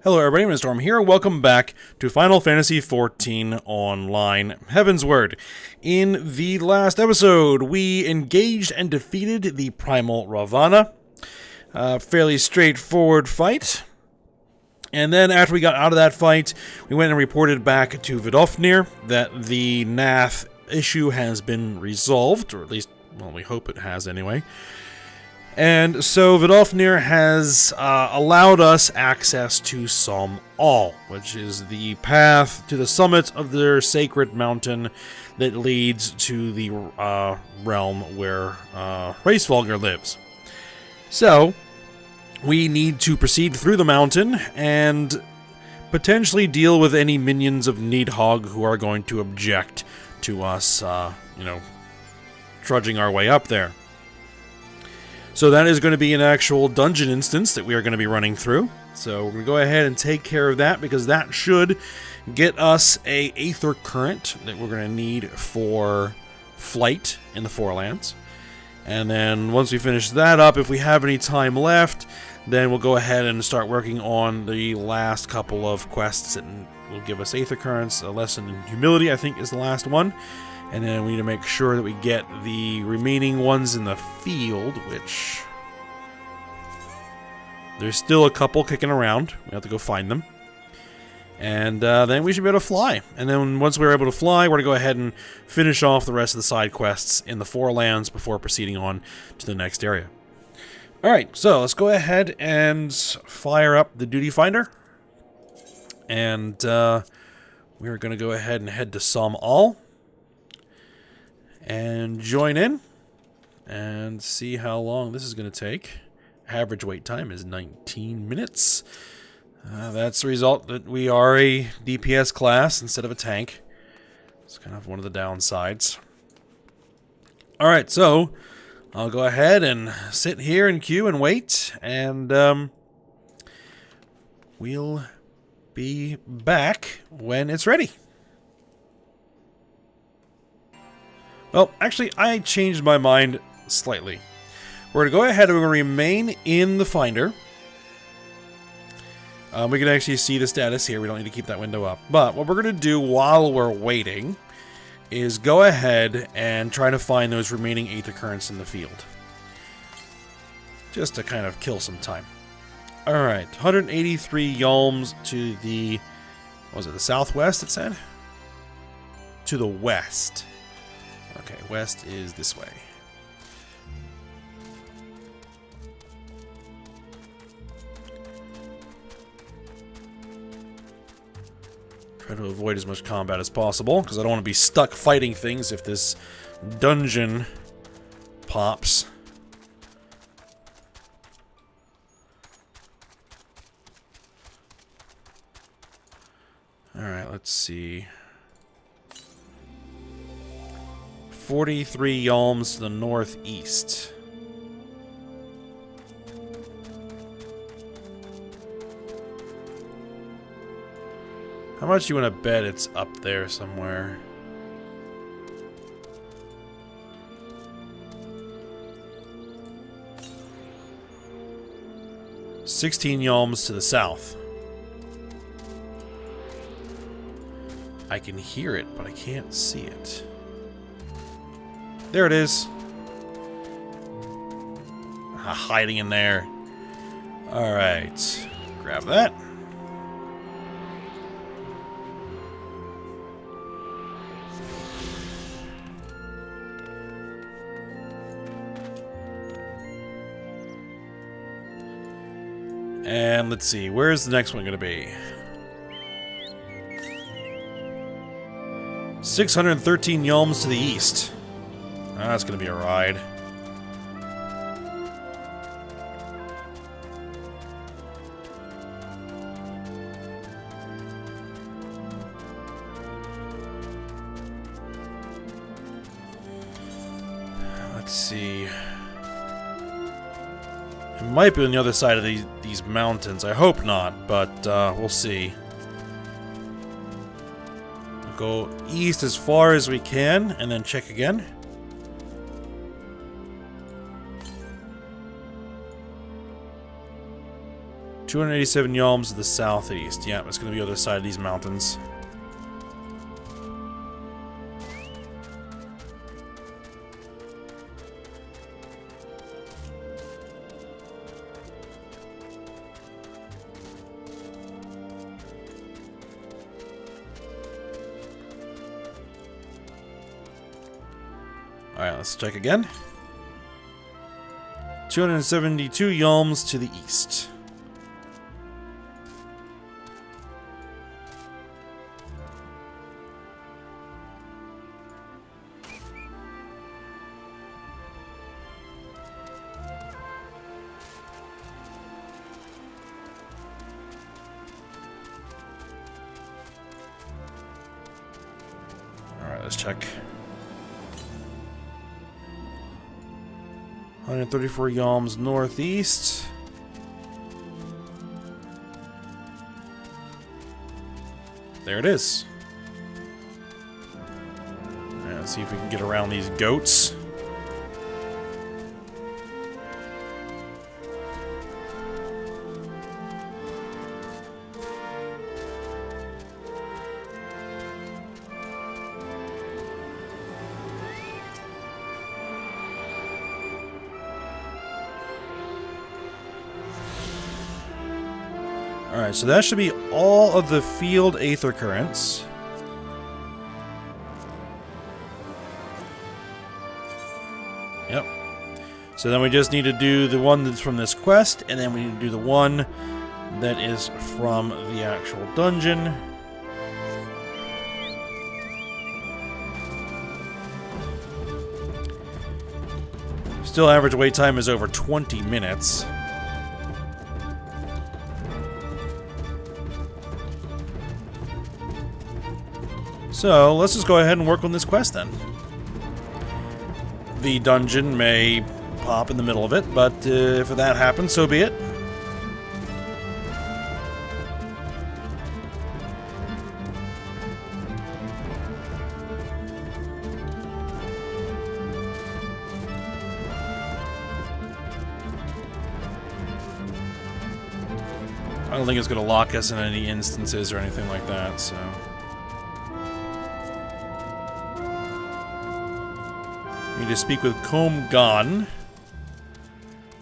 Hello everybody, I'm Storm here. Welcome back to Final Fantasy XIV Online Heavensward. In the last episode, we engaged and defeated the Primal Ravana. Fairly straightforward fight. And then after we got out of that fight, we went and reported back to Vidofnir that the Nath issue has been resolved, or at least, well, we hope it has anyway. And so Vidofnir has allowed us access to Sohm, which is the path to the summit of their sacred mountain that leads to the realm where Hraesvelgr lives. So, we need to proceed through the mountain and potentially deal with any minions of Nidhogg who are going to object to us, trudging our way up there. So that is going to be an actual dungeon instance that we are going to be running through. So we're going to go ahead and take care of that because that should get us a Aether Current that we're going to need for flight in the Forelands. And then once we finish that up, if we have any time left, then we'll go ahead and start working on the last couple of quests that will give us Aether Currents. A Lesson in Humility, I think, is the last one. And then we need to make sure that we get the remaining ones in the field, which there's still a couple kicking around. We have to go find them. And then we should be able to fly. And then once we're able to fly, we're going to go ahead and finish off the rest of the side quests in the Forelands before proceeding on to the next area. Alright, so let's go ahead and fire up the Duty Finder. And we're going to go ahead and head to Sohm and join in and see how long this is going to take. Average wait time is 19 minutes. That's the result that we are a DPS class instead of a tank. It's kind of one of the downsides. Alright, so I'll go ahead and sit here in queue and wait, and we'll be back when it's ready. Well, actually, I changed my mind slightly. We're going to go ahead and we're going to remain in the Finder. We can actually see the status here. We don't need to keep that window up. But what we're going to do while we're waiting is go ahead and try to find those remaining Aether Currents in the field. Just to kind of kill some time. Alright, 183 yalms to the... what was it, the southwest, it said? To the west. Okay, west is this way. Try to avoid as much combat as possible, because I don't want to be stuck fighting things if this dungeon pops. Alright, let's see. 43 yalms to the northeast. How much do you want to bet it's up there somewhere? $16 yalms to the south. I can hear it, but I can't see it. There it is. Hiding in there. Alright. Grab that. And let's see, where's the next one going to be? 613 yalms to the east. That's going to be a ride. Let's see. It might be on the other side of these mountains. I hope not, but we'll see. We'll go east as far as we can, and then check again. 287 yalms to the southeast. Yeah, it's going to be the other side of these mountains. Alright, let's check again. 272 yalms to the east. Alright, let's check. 134 yalms northeast. There it is. Alright, let's see if we can get around these goats. Alright, so that should be all of the field aether currents. Yep. So then we just need to do the one that's from this quest, and then we need to do the one that is from the actual dungeon. Still, average wait time is over 20 minutes. So, let's just go ahead and work on this quest then. The dungeon may pop in the middle of it, but if that happens, so be it. I don't think it's going to lock us in any instances or anything like that, so... Need to speak with Sohm Gon.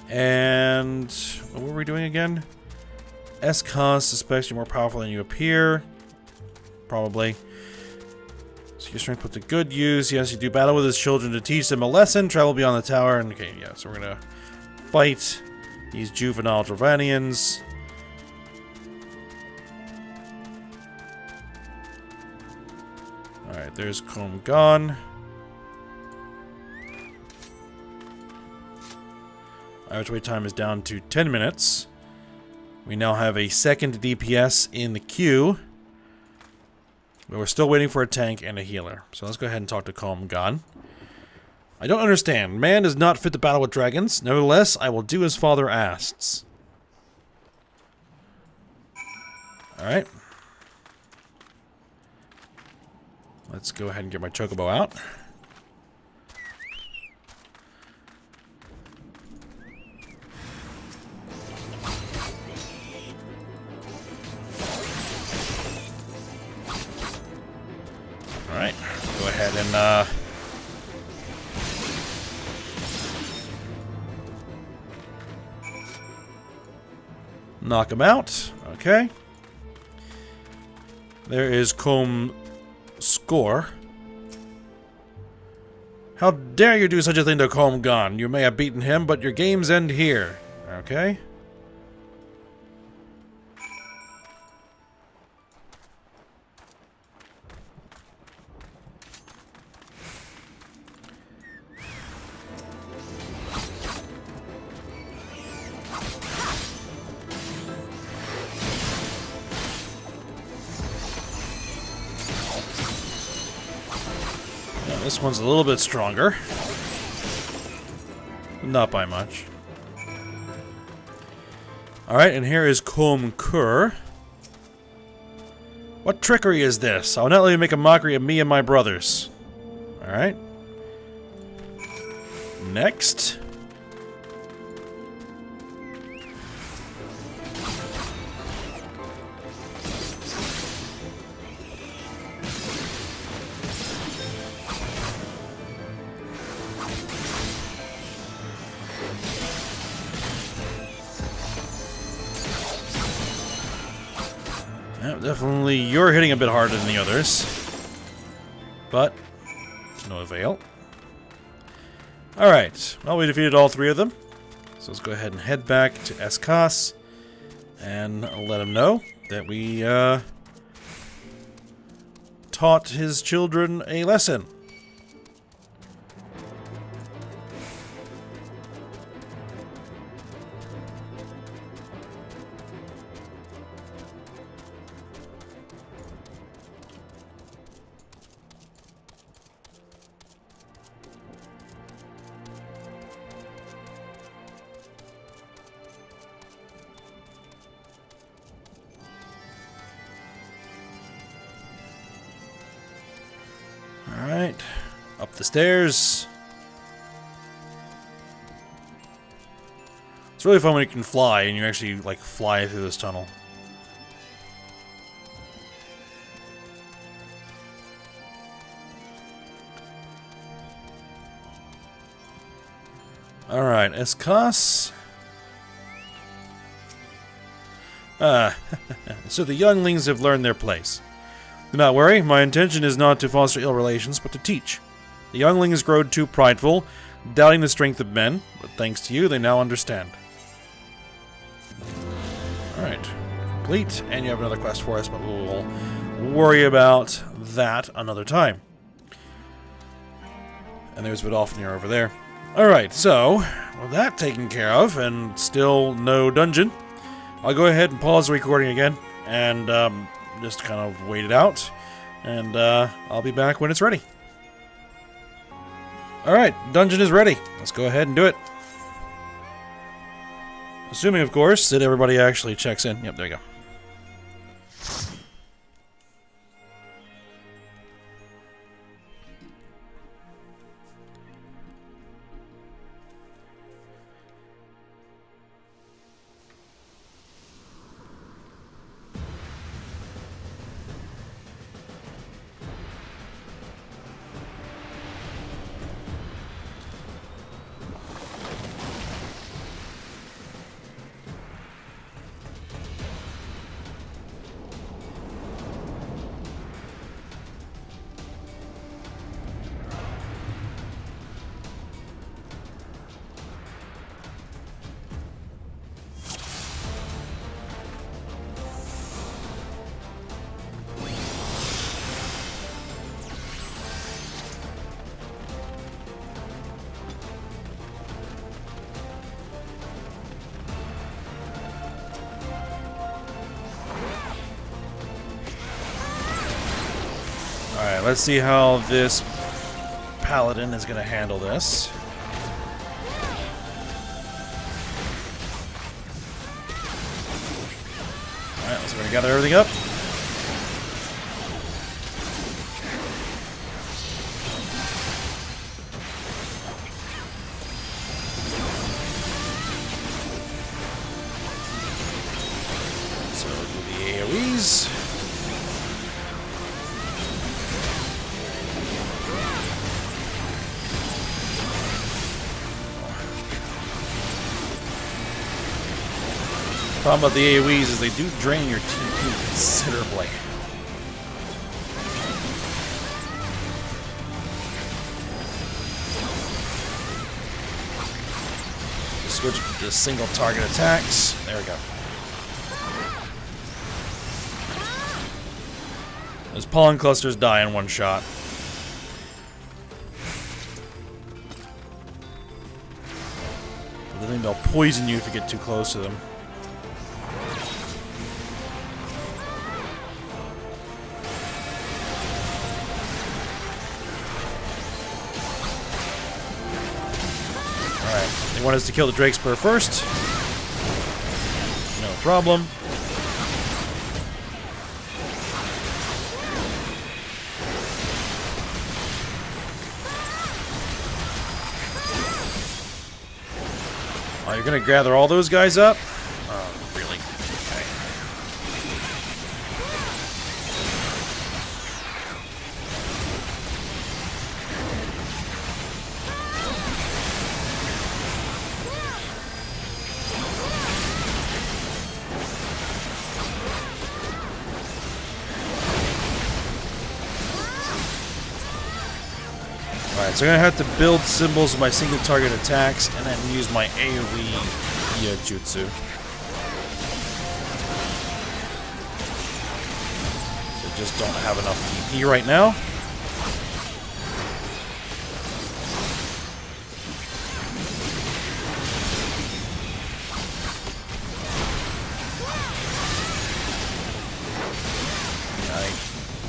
And what were we doing again? S-Cause suspects you're more powerful than you appear. Probably. So your strength put to good use. Yes, you do battle with his children to teach them a lesson. Travel beyond the tower. And okay, yeah, so we're gonna fight these juvenile Dravanians. Alright, there's Sohm Gon. Average wait time is down to 10 minutes. We now have a second DPS in the queue. But we're still waiting for a tank and a healer. So let's go ahead and talk to Sohm Gon. I don't understand. Man is not fit to battle with dragons. Nevertheless, I will do as father asks. Alright. Let's go ahead and get my chocobo out. Alright, go ahead and knock him out. Okay. There is Sohm Score. How dare you do such a thing to Sohm Gon? You may have beaten him, but your games end here. Okay. This one's a little bit stronger. Not by much. Alright, and here is Sohm Kur. What trickery is this? I'll not let you make a mockery of me and my brothers. Alright. Yeah, definitely, you're hitting a bit harder than the others. But, no avail. Alright, well, we defeated all 3 of them. So let's go ahead and head back to Escas and let him know that we taught his children a lesson. Alright, up the stairs. It's really fun when you can fly and you actually, like, fly through this tunnel. Alright, Escas. So the younglings have learned their place. Do not worry, my intention is not to foster ill relations, but to teach. The younglings grow too prideful, doubting the strength of men, but thanks to you, they now understand. Alright, complete, and you have another quest for us, but we'll worry about that another time. And there's Vidolfnir over there. Alright, so, with that taken care of, and still no dungeon, I'll go ahead and pause the recording again, and just kind of wait it out, and I'll be back when it's ready. Alright, dungeon is ready. Let's go ahead and do it. Assuming, of course, that everybody actually checks in. Yep, there you go. Alright, let's see how this paladin is going to handle this. Alright, let's go gather everything up. So do the AoEs. Problem about the AoEs is they do drain your TP considerably. Switch to single target attacks. There we go. Those pollen clusters die in one shot. But then they'll poison you if you get too close to them. They want us to kill the Drakespur first. No problem. Oh, you're gonna gather all those guys up? Oh, really? Okay. Alright, so I'm gonna have to build symbols of my single target attacks and then use my AoE jutsu. I just don't have enough TP right now. I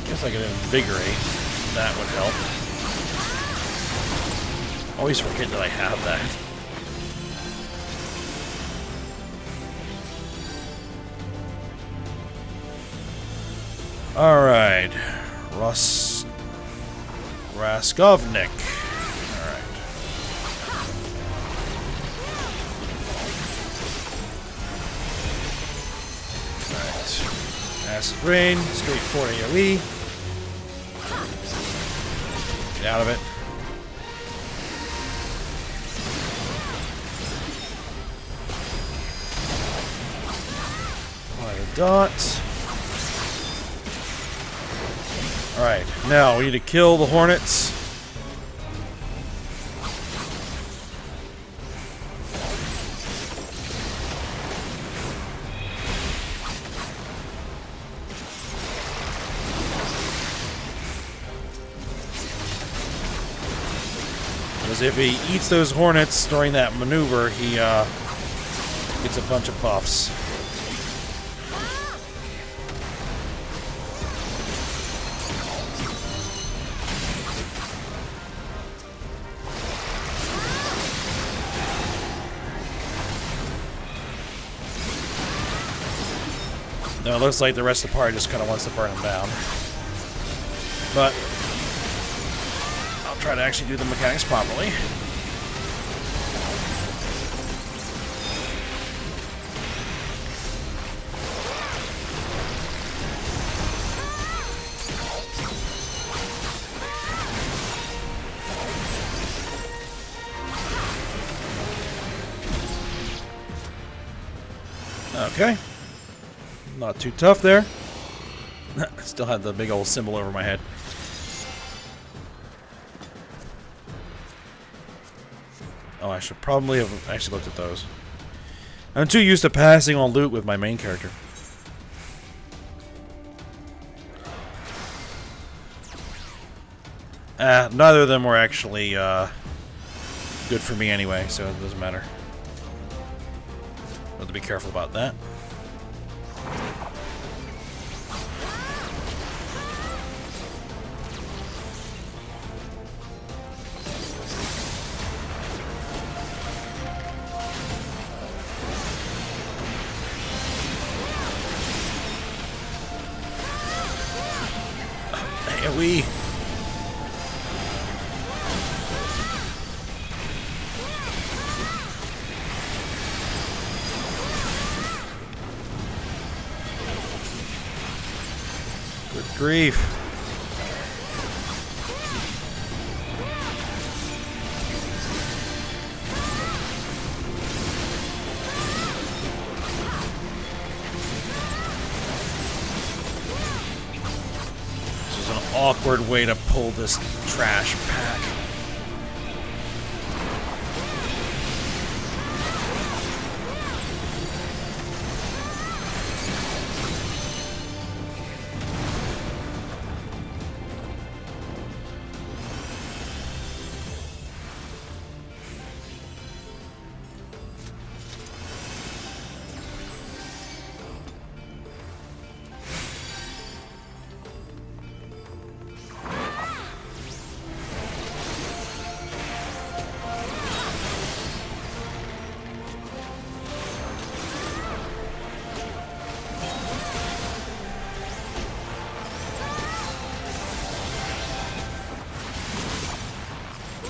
guess I could invigorate. That would help. Always forget that I have that. Alright. Raskovnik. Alright. Alright. Acid Rain, straight for AoE. Get out of it. Dot. Alright, now we need to kill the hornets. Because if he eats those hornets during that maneuver, he gets a bunch of buffs. No, it looks like the rest of the party just kind of wants to burn them down. But I'll try to actually do the mechanics properly. Okay. Not too tough there. Still had the big old symbol over my head. Oh, I should probably have actually looked at those. I'm too used to passing on loot with my main character. Neither of them were actually good for me anyway, so it doesn't matter. Have to be careful about that. AoE. Good grief. Awkward way to pull this trash pack.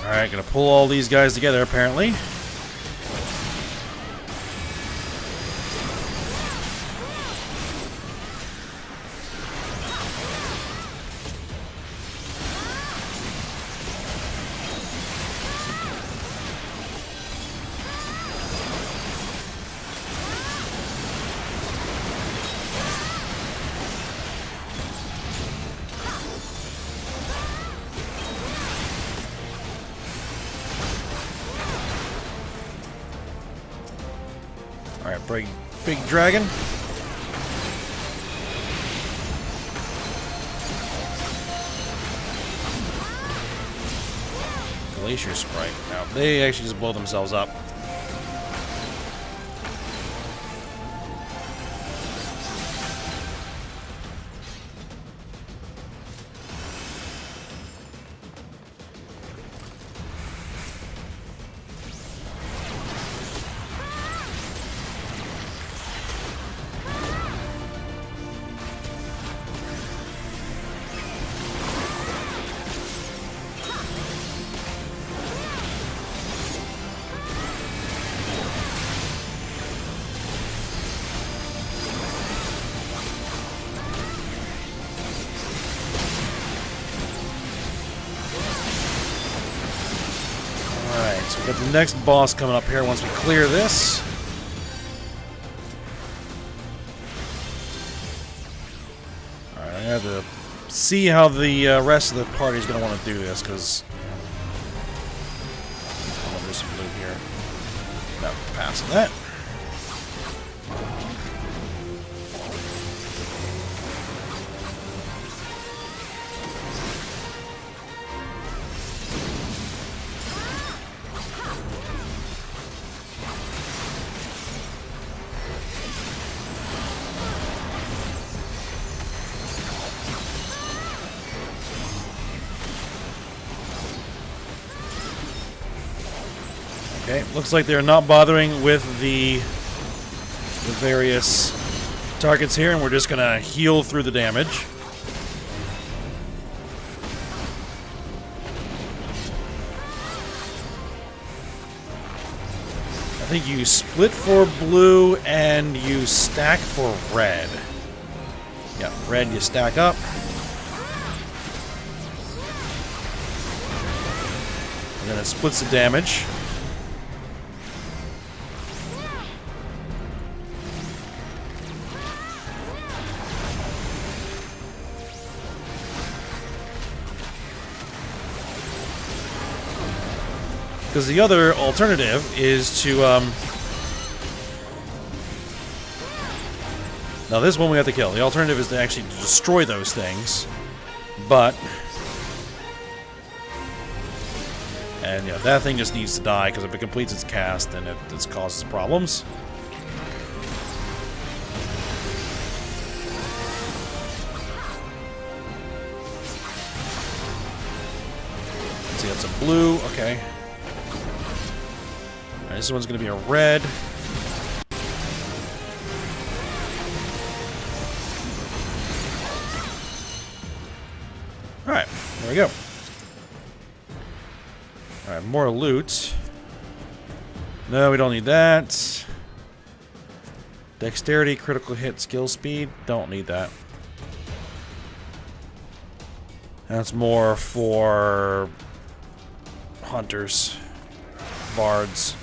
Alright, gonna pull all these guys together, apparently. big dragon. Glacier Sprite. Now, they actually just blow themselves up. So we got the next boss coming up here once we clear this. Alright, I have to see how the rest of the party is going to want to do this, because there's some blue here. No, passing that. Okay, looks like they're not bothering with the various targets here, and we're just gonna heal through the damage. I think you split for blue and you stack for red. Yeah, red you stack up. And then it splits the damage. Because the other alternative is to, now this one we have to kill. The alternative is to actually destroy those things. But... and yeah, that thing just needs to die, because if it completes its cast, then it just causes problems. Let's see, that's a blue, okay. Alright, this one's gonna be a red. Alright, there we go. Alright, more loot. No, we don't need that. Dexterity, critical hit, skill speed. Don't need that. That's more for hunters, bards.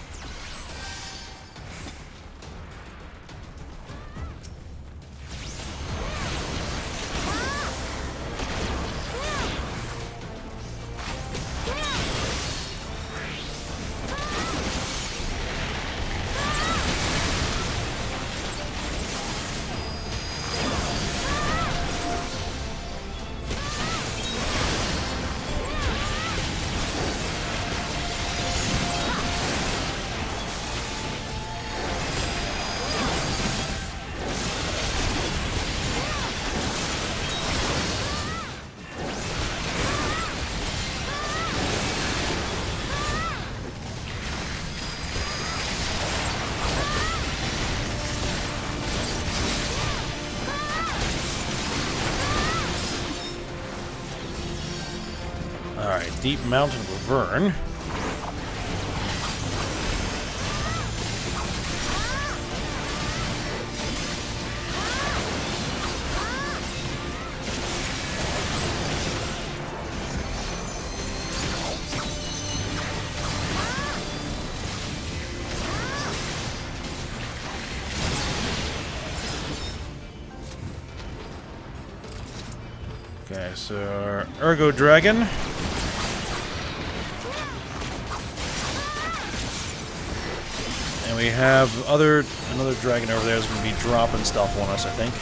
Alright, Deep Mountain Ravern. Okay, so Ergo Dragon. we have another dragon over there is going to be dropping stuff on us, I think.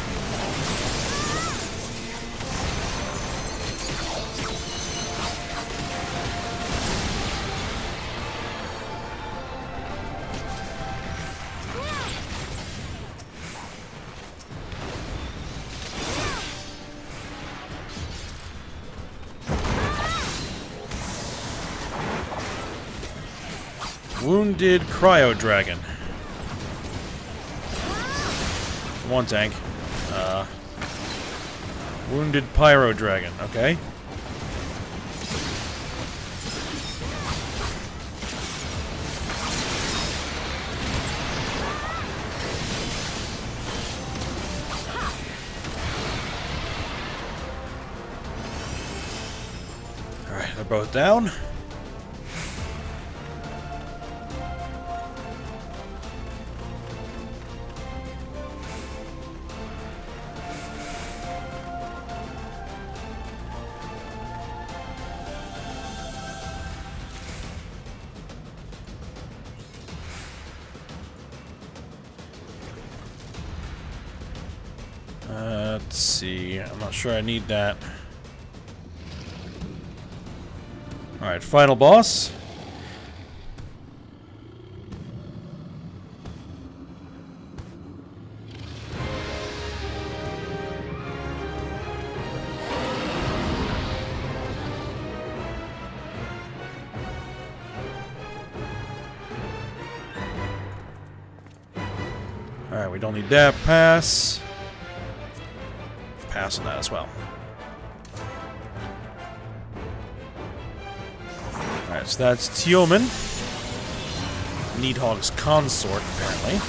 Wounded Cryo Dragon. One tank. Wounded Pyro Dragon. Okay. Alright, they're both down. Let's see. I'm not sure I need that. Alright, final boss. Alright, we don't need that pass. Pass on that as well. Alright, so that's Teoman. Needhog's consort, apparently.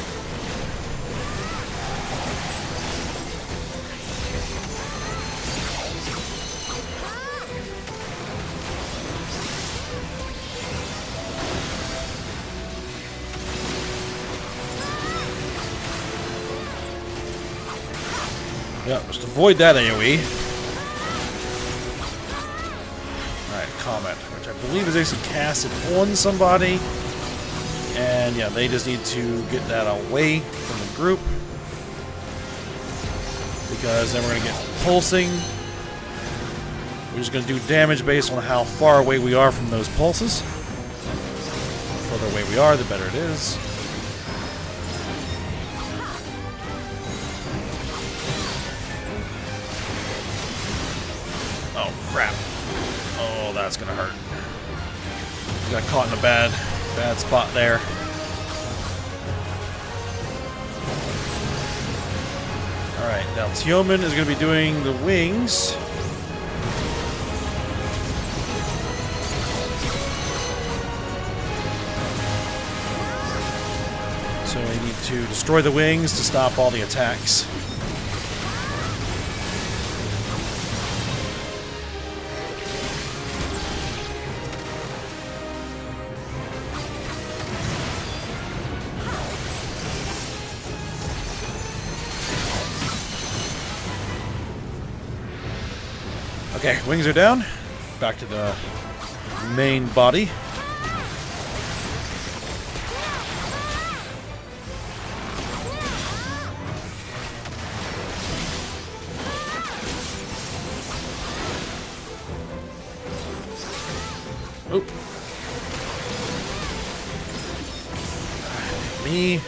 Yeah, just avoid that AoE. Alright, Comet, which I believe is actually casted on somebody. And yeah, they just need to get that away from the group. Because then we're going to get pulsing. We're just going to do damage based on how far away we are from those pulses. The further away we are, the better it is. Oh, crap. Oh, that's gonna hurt. Got caught in a bad spot there. Alright, now Teoman is gonna be doing the wings. So we need to destroy the wings to stop all the attacks. Okay, wings are down. Back to the main body. Oh. Me.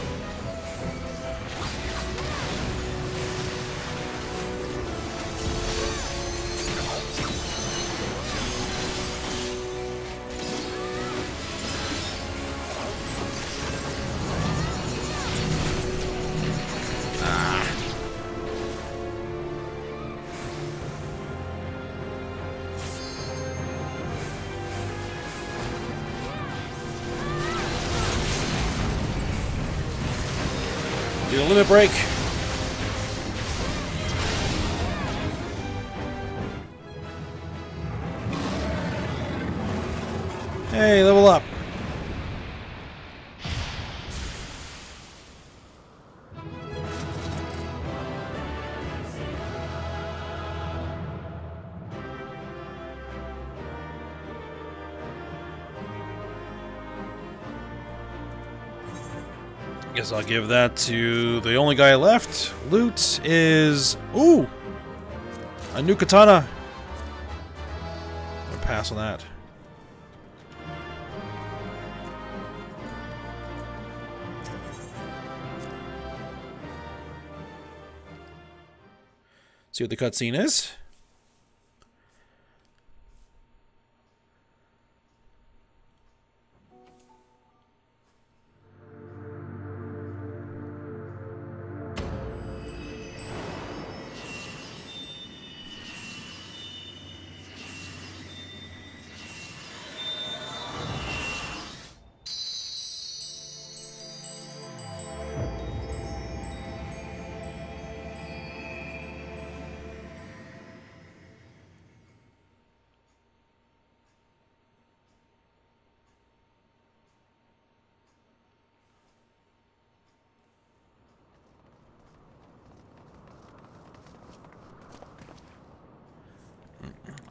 Do a limit break. Hey, level up. Guess I'll give that to the only guy left. Loot is... Ooh! A new katana. I'm gonna pass on that. See what the cutscene is.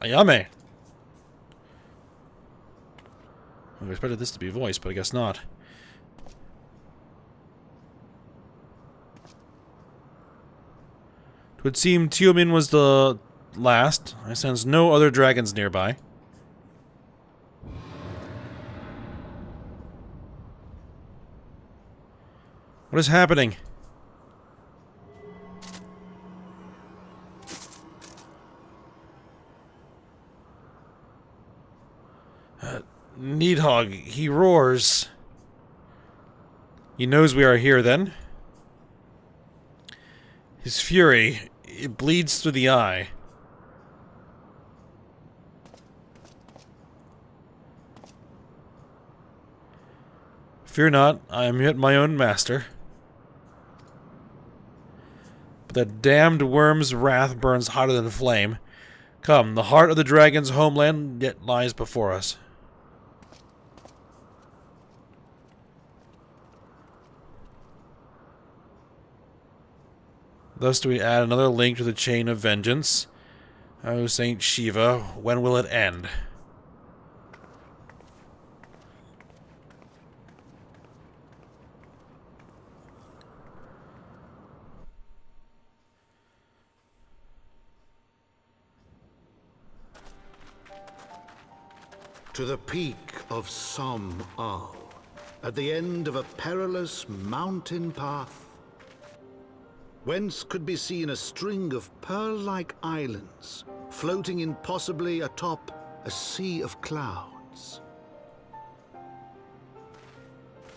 Ayame! I expected this to be voiced, but I guess not. It would seem Teomin was the last. I sense no other dragons nearby. What is happening? Needhog, he roars. He knows we are here, then. His fury, it bleeds through the eye. Fear not, I am yet my own master. But that damned worm's wrath burns hotter than flame. Come, the heart of the dragon's homeland yet lies before us. Thus do we add another link to the chain of vengeance. Oh, Saint Shiva, when will it end? To the peak of Sohm, at the end of a perilous mountain path, whence could be seen a string of pearl-like islands floating impossibly atop a sea of clouds.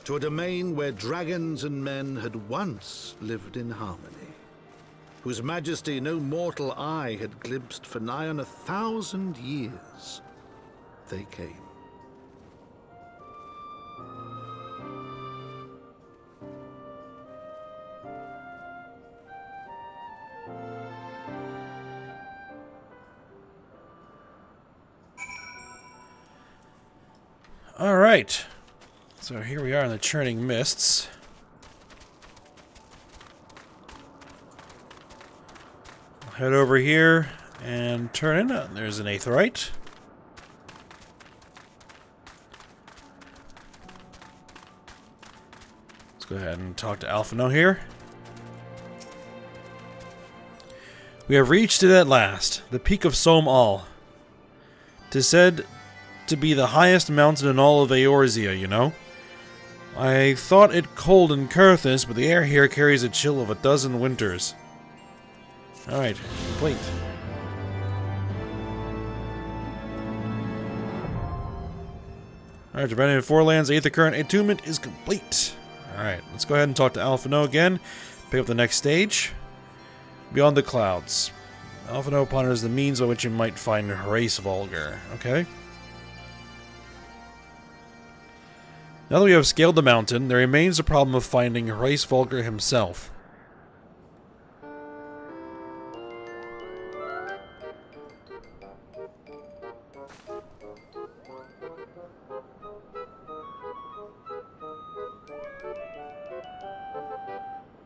To a domain where dragons and men had once lived in harmony, whose majesty no mortal eye had glimpsed for nigh on 1,000 years, they came. Alright. So here we are in the churning mists. I'll head over here and turn in. There's an aetheryte. Let's go ahead and talk to Alphino here. We have reached it at last, the peak of Sohm. 'Tis said to be the highest mountain in all of Eorzea, you know. I thought it cold in Kurthis, but the air here carries a chill of 12 winters. Alright, complete. Alright, Divinity of Fourlands, Aether Current Attunement is complete. Alright, let's go ahead and talk to Alphino again. Pick up the next stage. Beyond the Clouds. Alphino ponders the means by which you might find Heavensward. Okay. Now that we have scaled the mountain, there remains the problem of finding Heavensward himself.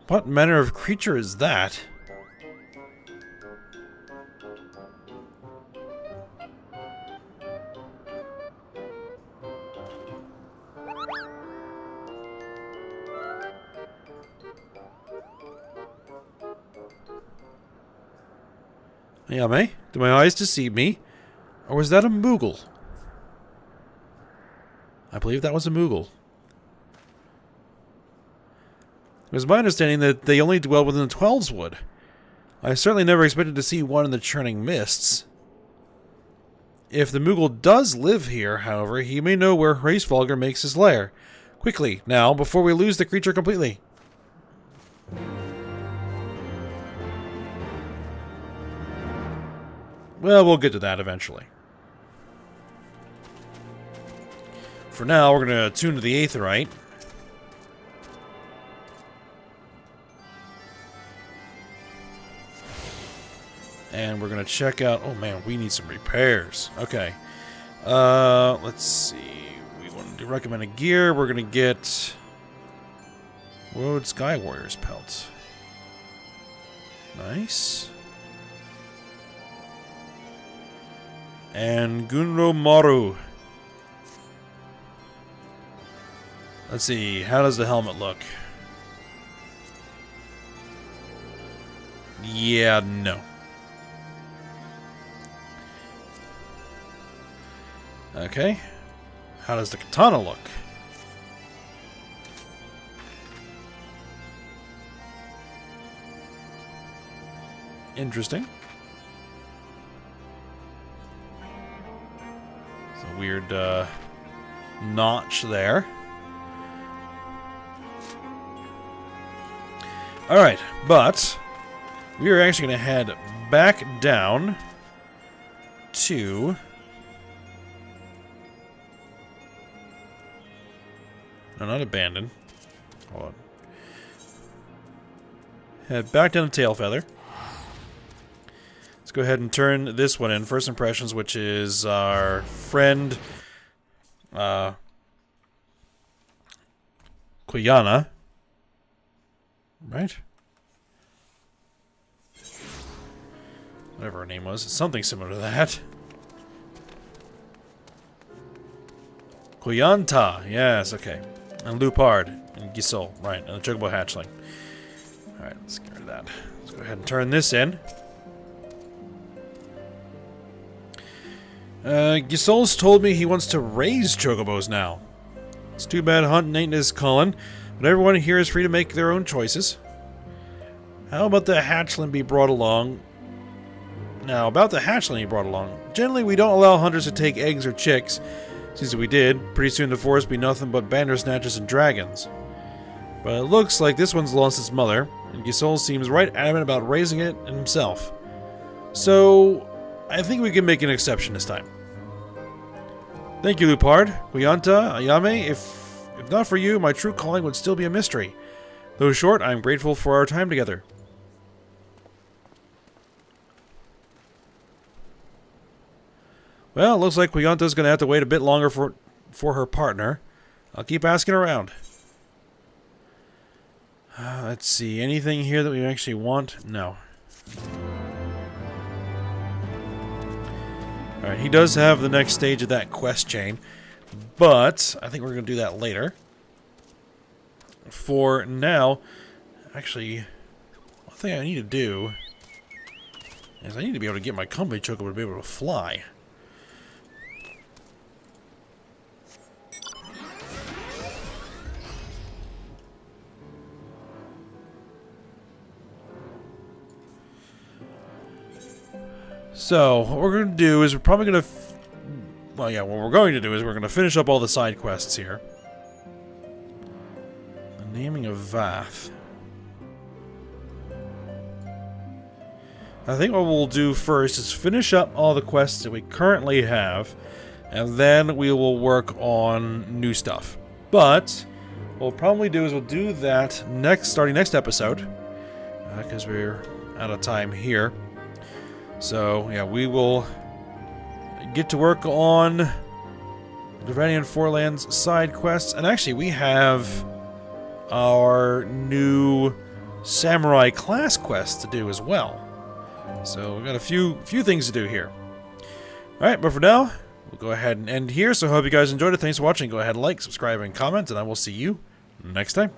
What manner of creature is that? Ayame, do my eyes deceive me? Or was that a Moogle? I believe that was a Moogle. It was my understanding that they only dwell within the Twelveswood. I certainly never expected to see one in the Churning Mists. If the Moogle does live here, however, he may know where Hraesvelgr makes his lair. Quickly, now, before we lose the creature completely. Well, we'll get to that eventually. For now, we're going to tune to the Aetheryte. And we're going to check out... Oh man, we need some repairs. Okay. Let's see. We want to do recommended gear. We're going to get... Road Sky Warrior's Pelt. Nice. And Gunro Maru. Let's see. How does the helmet look? Yeah, no. Okay. How does the katana look? Interesting. It's a weird notch there. Alright, but we are actually going to head back down to... No, not abandon. Hold on. Head back down to Tailfeather. Let's go ahead and turn this one in. First Impressions, which is our friend... Quilana. Right? Whatever her name was. Something similar to that. Quillanta. Yes, okay. And Lupard. And Gisol. Right. And the Chocobo Hatchling. Alright, let's get rid of that. Let's go ahead and turn this in. Gisol's told me he wants to raise Chocobos now. It's too bad hunting ain't his calling, but everyone here is free to make their own choices. How about the hatchling be brought along? Now, about the hatchling he brought along. Generally, we don't allow hunters to take eggs or chicks. Since we did, pretty soon the forest be nothing but bandersnatchers and dragons. But it looks like this one's lost its mother, and Gisol seems right adamant about raising it himself. So, I think we can make an exception this time. Thank you, Lupard, Quillanta, Ayame. If not for you, my true calling would still be a mystery. Though short, I am grateful for our time together. Well, it looks like Quillanta's going to have to wait a bit longer for her partner. I'll keep asking around. Let's see. Anything here that we actually want? No. Alright, he does have the next stage of that quest chain. But I think we're going to do that later. For now, actually, one thing I need to do is I need to be able to get my company chocobo to be able to fly. So, what we're going to do is we're probably going to... Well, yeah, what we're going to do is we're going to finish up all the side quests here. The naming of Vath. I think what we'll do first is finish up all the quests that we currently have, and then we will work on new stuff. But, what we'll probably do is we'll do that starting next episode, because we're out of time here. So, yeah, we will get to work on the Dravanian Forelands side quests. And actually, we have our new Samurai class quest to do as well. So, we've got a few things to do here. Alright, but for now, we'll go ahead and end here. So, I hope you guys enjoyed it. Thanks for watching. Go ahead and like, subscribe, and comment, and I will see you next time.